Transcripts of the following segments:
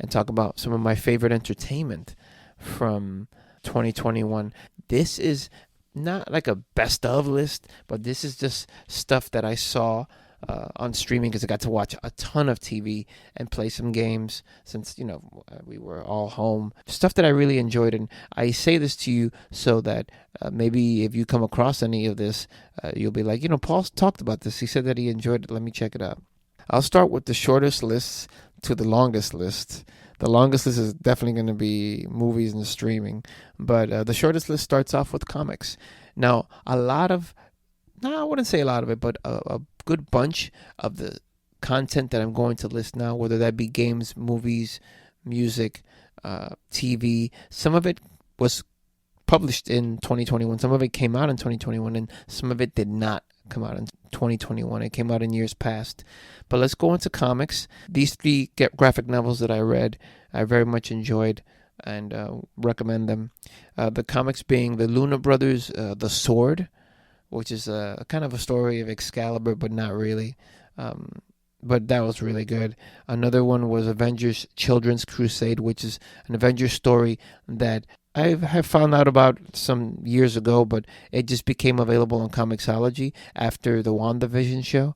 and talk about some of my favorite entertainment from 2021. This is not like a best of list, but this is just stuff that I saw on streaming because I got to watch a ton of TV and play some games since, we were all home. Stuff that I really enjoyed. And I say this to you so that maybe if you come across any of this, you'll be like, Paul talked about this. He said that he enjoyed it. Let me check it out. I'll start with the shortest list to the longest list. The longest list is definitely going to be movies and streaming. But the shortest list starts off with comics. Now, I wouldn't say a lot of it, but a good bunch of the content that I'm going to list now, whether that be games, movies, music, TV, some of it was published in 2021. Some of it came out in 2021, and some of it did not come out in 2021. It came out in years past. But let's go into comics. These three graphic novels that I read, I very much enjoyed and recommend them. The comics being the Luna Brothers, The Sword, which is a kind of a story of Excalibur, but not really. But that was really good. Another one was Avengers Children's Crusade, which is an Avengers story that I have found out about some years ago, but it just became available on Comixology after the WandaVision show.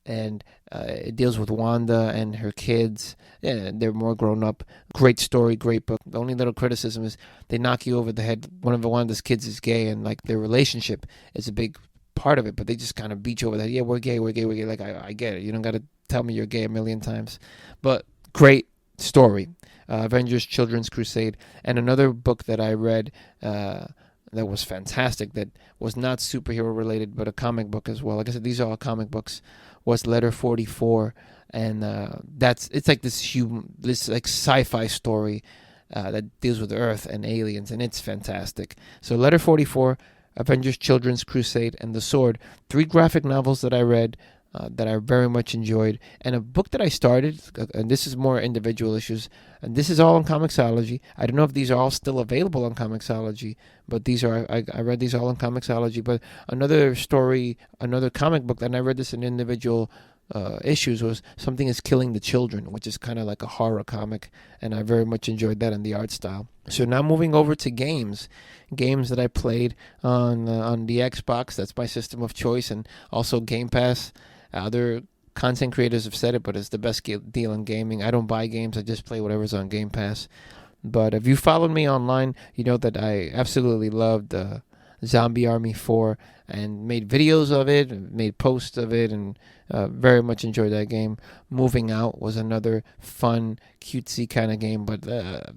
And it deals with Wanda and her kids. Yeah, they're more grown up. Great story, great book. The only little criticism is they knock you over the head. One of Wanda's kids is gay, and like their relationship is a big part of it. But they just kind of beat you over the head. Yeah, we're gay, we're gay, we're gay. Like I get it. You don't got to tell me you're gay a million times. But great story. Avengers Children's Crusade. And another book that I read that was fantastic, that was not superhero related, but a comic book as well. Like I said, these are all comic books. Was Letter 44, and it's like this like sci-fi story that deals with Earth and aliens, and it's fantastic. So Letter 44, Avengers Children's Crusade, and The Sword, 3 graphic novels that I read that I very much enjoyed, and a book that I started, and this is more individual issues, and this is all on Comixology. I don't know if these are all still available on Comixology, but these are, I read these all on Comixology. But another story, another comic book, and I read this in individual issues, was Something is Killing the Children, which is kind of like a horror comic, and I very much enjoyed that in the art style. So now moving over to games that I played on the Xbox. That's my system of choice, and also Game Pass. Other content creators have said it, but it's the best deal in gaming. I don't buy games. I just play whatever's on Game Pass. But if you followed me online, you know that I absolutely loved Zombie Army 4 and made videos of it, made posts of it, and very much enjoyed that game. Moving Out was another fun, cutesy kind of game, but a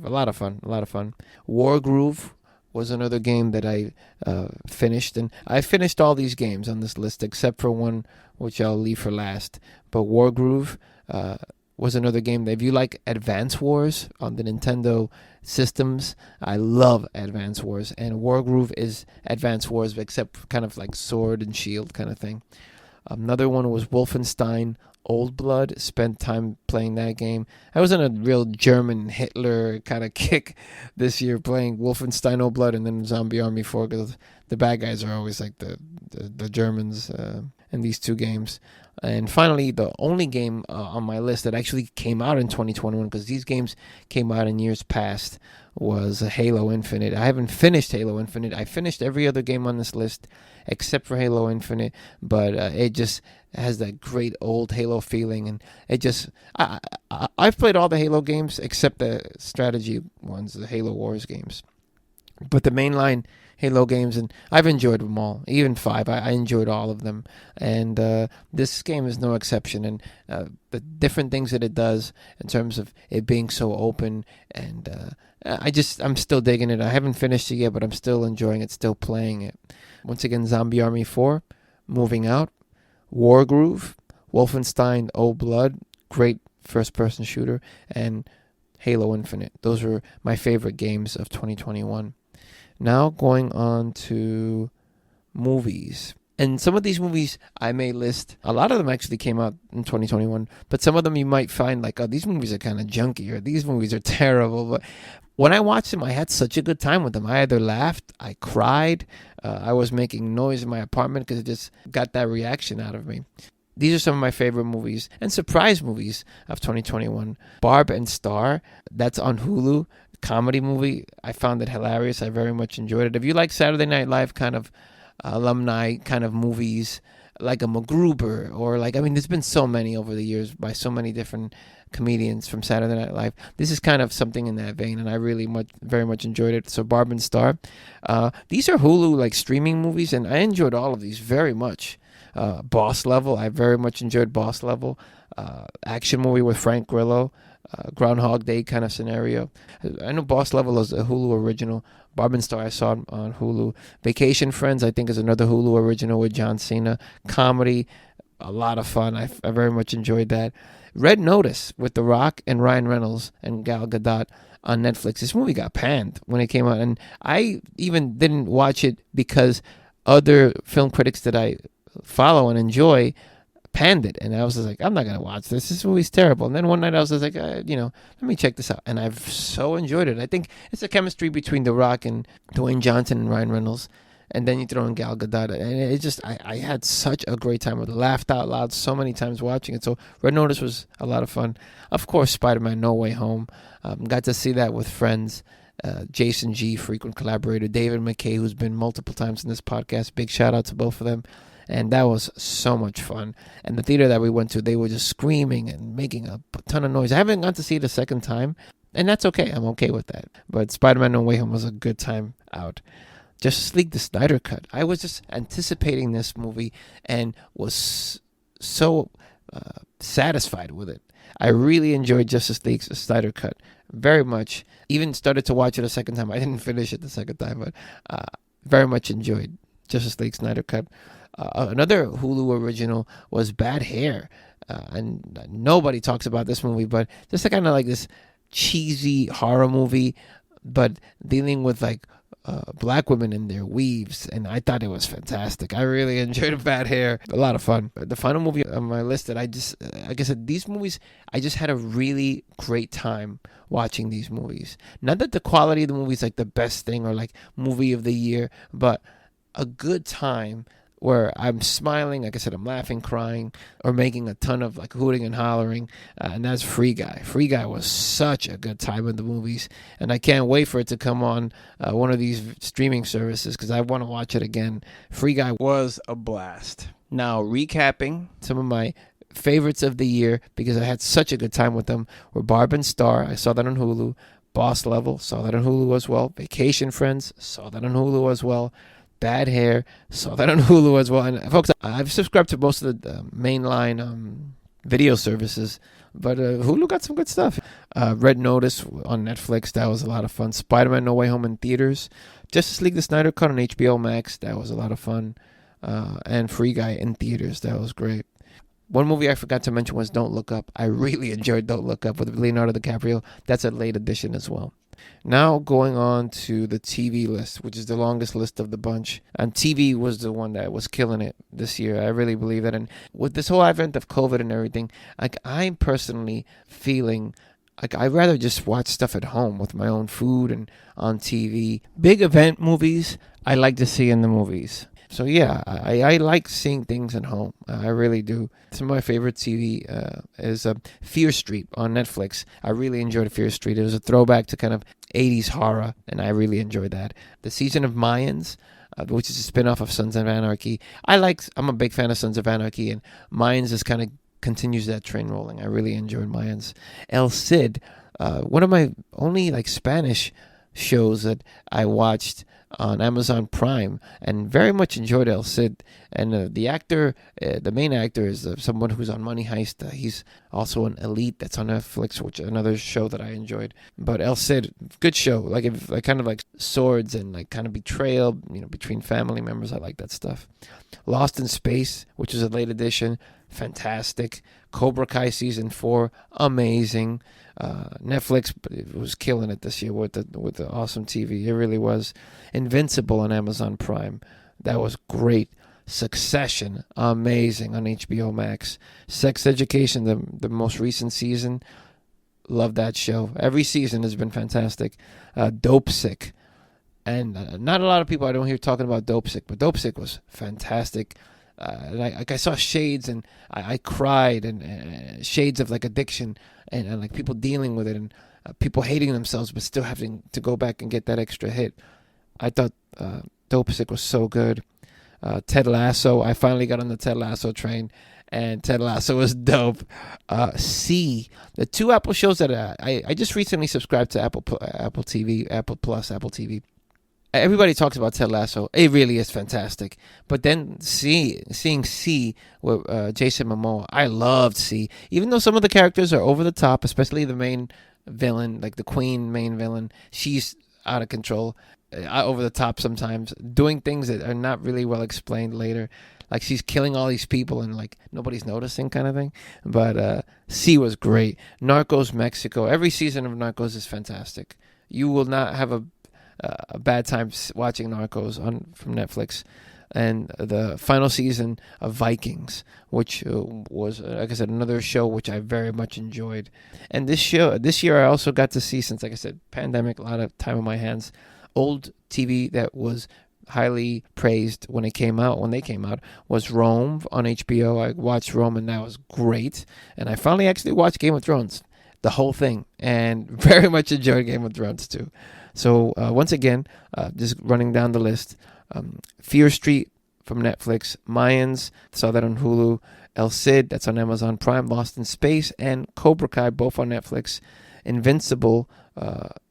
lot of fun. War Groove was another game that I finished, and I finished all these games on this list except for one which I'll leave for last. But War Groove was another game that, if you like Advance Wars on the Nintendo systems, I love Advance Wars, and War Groove is Advance Wars except kind of like sword and shield kind of thing. Another one was Wolfenstein Old Blood. Spent time playing that game. I was on a real German Hitler kind of kick this year, playing Wolfenstein Old Blood and then Zombie Army 4, because the bad guys are always like the Germans in these two games. And finally, the only game on my list that actually came out in 2021, because these games came out in years past, was Halo Infinite. I haven't finished Halo Infinite. I finished every other game on this list except for Halo Infinite, but it just has that great old Halo feeling, and it just I've played all the Halo games except the strategy ones, the Halo Wars games, but the mainline Halo games, and I've enjoyed them all. Even 5, I enjoyed all of them, and this game is no exception. And the different things that it does in terms of it being so open, and I'm still digging it. I haven't finished it yet, but I'm still enjoying it, still playing it. Once again, Zombie Army 4, Moving Out, War Groove, Wolfenstein Old Blood, great first-person shooter, and Halo Infinite. Those were my favorite games of 2021. Now going on to movies. And some of these movies I may list, a lot of them actually came out in 2021, but some of them you might find like, oh, these movies are kind of junky, or these movies are terrible. But when I watched them, I had such a good time with them. I either laughed, I cried, I was making noise in my apartment because it just got that reaction out of me. these are some of my favorite movies and surprise movies of 2021. Barb and Star, that's on Hulu. Comedy movie. I found it hilarious. I very much enjoyed it. If you like Saturday Night Live kind of alumni kind of movies, like a MacGruber, or there's been so many over the years by so many different comedians from Saturday Night Live. This is kind of something in that vein, and I very much enjoyed it. So Barb and Star. These are Hulu streaming movies, and I enjoyed all of these very much. Boss Level. I very much enjoyed Boss Level. Action movie with Frank Grillo. Groundhog Day kind of scenario. I know Boss Level is a Hulu original. Barb and Star I saw on Hulu. Vacation Friends I think is another Hulu original with John Cena. Comedy, a lot of fun. I very much enjoyed that. Red Notice with The Rock and Ryan Reynolds and Gal Gadot on Netflix. This movie got panned when it came out, and I even didn't watch it because other film critics that I follow and enjoy panned it, and I was just like, I'm not gonna watch this. This movie's terrible. And then one night I was just like, let me check this out, and I've so enjoyed it. I think it's a chemistry between The Rock and Dwayne Johnson and Ryan Reynolds, and then you throw in Gal Gadot, and it just I had such a great time with it. Laughed out loud so many times watching it. So Red Notice was a lot of fun. Of course, Spider-Man: No Way Home. Got to see that with friends. Jason G, frequent collaborator, David McKay, who's been multiple times in this podcast. Big shout out to both of them. And that was so much fun. And the theater that we went to, they were just screaming and making a ton of noise. I haven't got to see it a second time, and that's okay. I'm okay with that. But Spider-Man: No Way Home was a good time out. Justice League: The Snyder Cut. I was just anticipating this movie and was so satisfied with it. I really enjoyed Justice League's Snyder Cut very much. Even started to watch it a second time. I didn't finish it the second time, but very much enjoyed Justice League Snyder Cut. Another Hulu original was Bad Hair, and nobody talks about this movie, but just kind of like this cheesy horror movie, but dealing with black women in their weaves, and I thought it was fantastic. I really enjoyed Bad Hair. A lot of fun. The final movie on my list that like I said, these movies, I just had a really great time watching these movies. Not that the quality of the movie is the best thing or movie of the year, but a good time where I'm smiling, like I said, I'm laughing, crying, or making a ton of hooting and hollering, and that's Free Guy. Free Guy was such a good time in the movies, and I can't wait for it to come on one of these streaming services because I want to watch it again. Free Guy was a blast. Now, recapping some of my favorites of the year, because I had such a good time with them, were Barb and Star. I saw that on Hulu. Boss Level, saw that on Hulu as well. Vacation Friends, saw that on Hulu as well. Bad Hair, saw that on Hulu as well. And folks, I've subscribed to most of the mainline video services, but Hulu got some good stuff. Red Notice on Netflix, that was a lot of fun. Spider-Man: No Way Home in theaters. Justice League: The Snyder Cut on HBO Max, that was a lot of fun. And Free Guy in theaters, that was great. One movie I forgot to mention was Don't Look Up. I really enjoyed Don't Look Up with Leonardo DiCaprio. That's a late edition as well. Now going on to the TV list, which is the longest list of the bunch. And TV was the one that was killing it this year. I really believe that. And with this whole advent of COVID and everything, I'm personally feeling I'd rather just watch stuff at home with my own food and on TV. Big event movies, I like to see in the movies. So yeah, I like seeing things at home. I really do. Some of my favorite TV is Fear Street on Netflix. I really enjoyed Fear Street. It was a throwback to kind of 80s horror, and I really enjoyed that. The Season of Mayans, which is a spin-off of Sons of Anarchy. I'm a big fan of Sons of Anarchy, and Mayans is kind of continues that train rolling. I really enjoyed Mayans. El Cid, one of my only Spanish shows that I watched on Amazon Prime, and very much enjoyed El Cid. And the actor, the main actor, is someone who's on Money Heist. He's also an Elite that's on Netflix, which is another show that I enjoyed. But El Cid, good show. Kind of swords and kind of betrayal, between family members. I like that stuff. Lost in Space, which is a late edition, fantastic. Cobra Kai season 4, amazing. Netflix was killing it this year with the awesome TV. It really was. Invincible on Amazon Prime, that was great. Succession, amazing on HBO Max. Sex Education, the most recent season, love that show. Every season has been fantastic. Dope Sick, and not a lot of people I don't hear talking about Dope Sick, but Dope Sick was fantastic. I saw shades, and I cried, and shades of like addiction, and like people dealing with it, and people hating themselves but still having to go back and get that extra hit. I thought Dope Sick was so good. Ted Lasso, I finally got on the Ted Lasso train, and Ted Lasso was dope. See, the two Apple shows that I just recently subscribed to Apple TV, Apple Plus, Apple TV. Everybody talks about Ted Lasso. It really is fantastic. But then seeing C with Jason Momoa, I loved C. Even though some of the characters are over the top, especially the main villain, like the Queen main villain, she's out of control, over the top sometimes, doing things that are not really well explained later. Like she's killing all these people and like nobody's noticing kind of thing. But C was great. Narcos Mexico. Every season of Narcos is fantastic. You will not have a bad time watching Narcos from Netflix. And the final season of Vikings, which was, like I said, another show which I very much enjoyed. And this year I also got to see, since, like I said, pandemic, a lot of time on my hands, old TV that was highly praised when they came out, was Rome on HBO. I watched Rome, and that was great. And I finally actually watched Game of Thrones, the whole thing, and very much enjoyed Game of Thrones too. So once again, just running down the list, Fear Street from Netflix, Mayans, saw that on Hulu, El Cid, that's on Amazon Prime, Lost in Space, and Cobra Kai, both on Netflix, Invincible,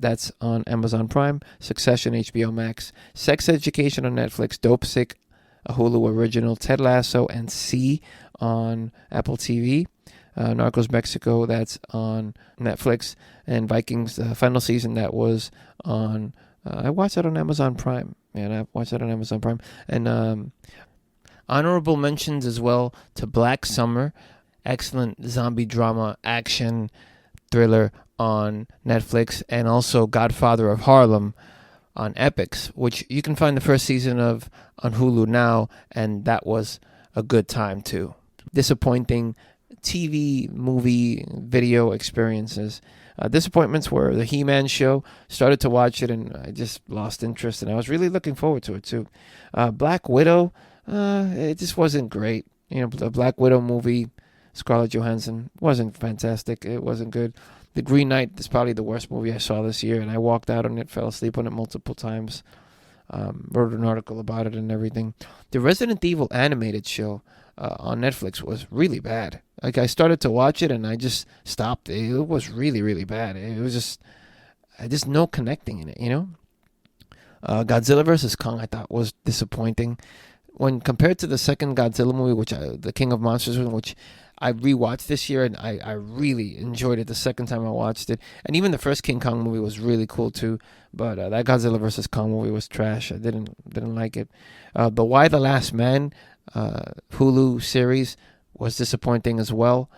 that's on Amazon Prime, Succession, HBO Max, Sex Education on Netflix, Dope Sick, a Hulu original, Ted Lasso, and C on Apple TV. Narcos Mexico, that's on Netflix, and Vikings, the final season, that was on, I watched that on Amazon Prime, and honorable mentions as well to Black Summer, excellent zombie drama, action, thriller on Netflix, and also Godfather of Harlem on Epix, which you can find the first season of on Hulu now, and that was a good time too. Disappointing TV, movie, video experiences. Disappointments were the He-Man show. Started to watch it, and I just lost interest, and I was really looking forward to it too. Black Widow, it just wasn't great. The Black Widow movie, Scarlett Johansson, wasn't fantastic. It wasn't good. The Green Knight is probably the worst movie I saw this year, and I walked out on it, fell asleep on it multiple times. Wrote an article about it and everything. The Resident Evil animated show on Netflix was really bad. Like, I started to watch it and I just stopped. It was really, really bad. It was just no connecting in it, Godzilla vs. Kong, I thought, was disappointing. When compared to the second Godzilla movie, the King of Monsters, which I rewatched this year, and I really enjoyed it the second time I watched it. And even the first King Kong movie was really cool too. But that Godzilla vs. Kong movie was trash. I didn't like it. The Y the Last Man Hulu series was disappointing as well.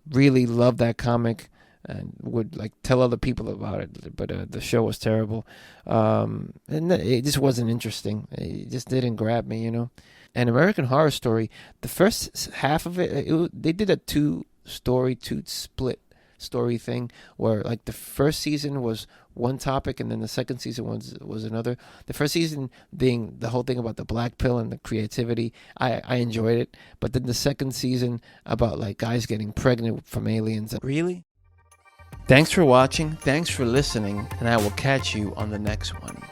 Really loved that comic and would like tell other people about it, but the show was terrible. And it just wasn't interesting. It just didn't grab me, And American Horror Story, the first half of they did a two split story thing where like the first season was one topic and then the second season was another. The first season being the whole thing about the black pill and the creativity. I enjoyed it, but then the second season about like guys getting pregnant from aliens. Really? Thanks for watching, thanks for listening, and I will catch you on the next one.